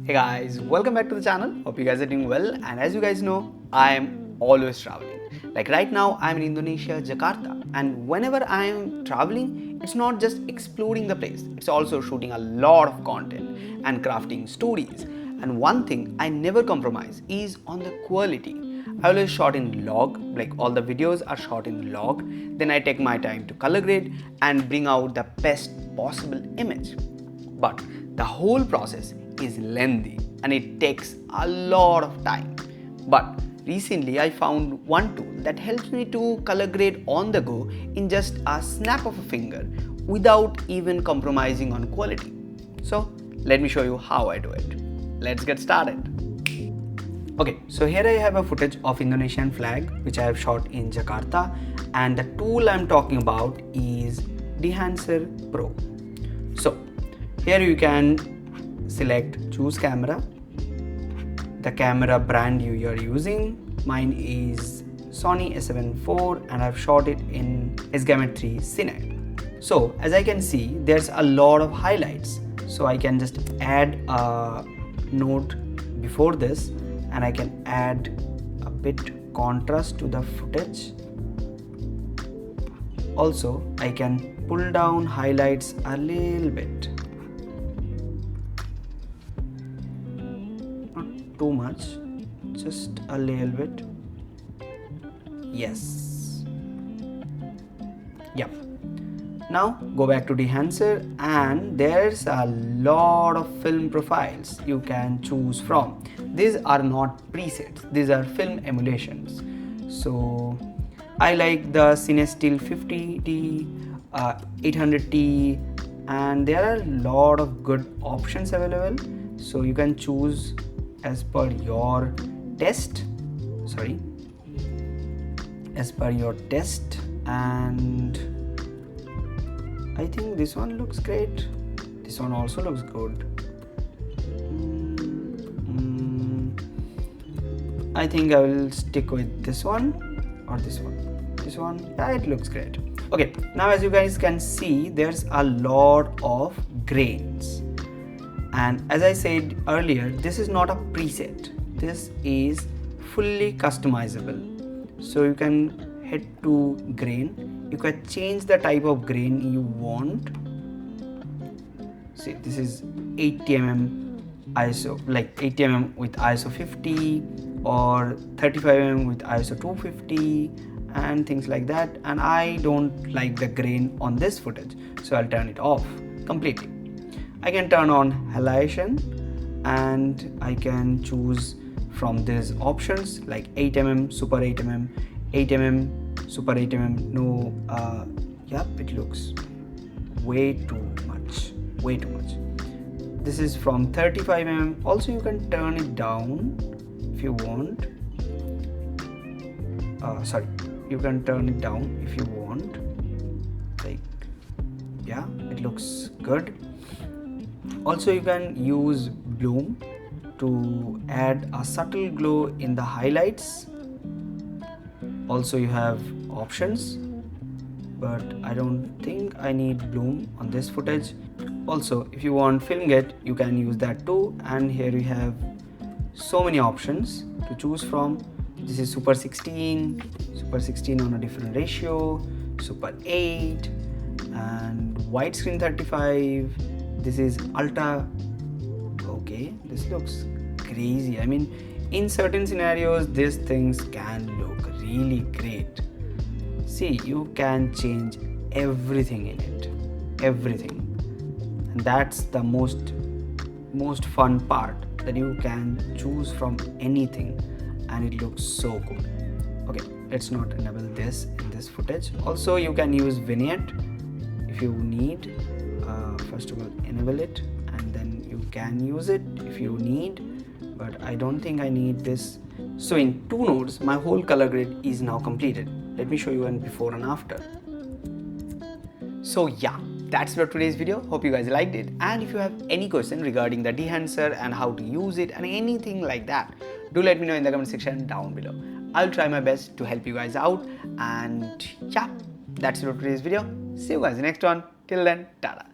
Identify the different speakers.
Speaker 1: Hey guys, welcome back to the channel. Hope you guys are doing well, and as you guys know, I am always traveling. Like right now I'm in Indonesia, Jakarta, and whenever I am traveling, it's not just exploring the place, it's also shooting a lot of content and crafting stories. And one thing I never compromise is on the quality. I always shot in log, like all the videos are shot in log, then I take my time to color grade and bring out the best possible image. But the whole process is lengthy and it takes a lot of time. But recently I found one tool that helps me to color grade on the go in just a snap of a finger without even compromising on quality. So let me show you how I do it. Let's get started. Okay, so here I have a footage of Indonesian flag which I have shot in Jakarta, and the tool I'm talking about is Dehancer Pro. So here you can select choose camera, the camera brand you are using. Mine is Sony a7 IV and I've shot it in S-Gamut3 Cine. So as I can see, there's a lot of highlights. So I can just add a note before this, and I can add a bit contrast to the footage. Also, I can pull down highlights a little bit. Not too much, just a little bit. Yes. Yep. Now go back to Dehancer, and there's a lot of film profiles you can choose from. These are not presets, these are film emulations. So I like the CineStill 50T, 800T, and there are a lot of good options available. So you can choose as per your test. And I think this one looks great. This one also looks good. I think I will stick with this one or this one. This one, yeah, it looks great. Okay, now as you guys can see, there's a lot of grains. And as I said earlier, this is not a preset. This is fully customizable. So you can head to grain. You can change the type of grain you want. See, this is 80mm ISO, like 80mm with ISO 50 or 35mm with ISO 250 and things like that. And I don't like the grain on this footage, so I'll turn it off completely. I can turn on halation, and I can choose from these options like 8mm, super 8mm, 8mm, super 8mm. No, yep, it looks way too much. This is from 35mm. Also you can turn it down if you want. You can turn it down if you want. Like, yeah, it looks good. Also you can use bloom to add a subtle glow in the highlights. Also you have options, but I don't think I need bloom on this footage. Also, if you want film get, you can use that too. And here we have so many options to choose from. This is super 16 on a different ratio, super 8, and widescreen 35. This is ultra. Okay, this looks crazy. I mean, in certain scenarios these things can look really great. See, you can change everything in it, everything. And that's the most fun part, that you can choose from anything and it looks so good. Okay, let's not enable this in this footage. Also you can use vignette if you need. First of all, enable it and then you can use it if you need, but I don't think I need this. So in 2 nodes my whole color grade is now completed. Let me show you an before and after. So yeah, that's for today's video. Hope you guys liked it, and if you have any question regarding the Dehancer and how to use it and anything like that, do let me know in the comment section down below. I'll try my best to help you guys out, and yeah, that's it for today's video. See you guys in the next one. Till then, tada.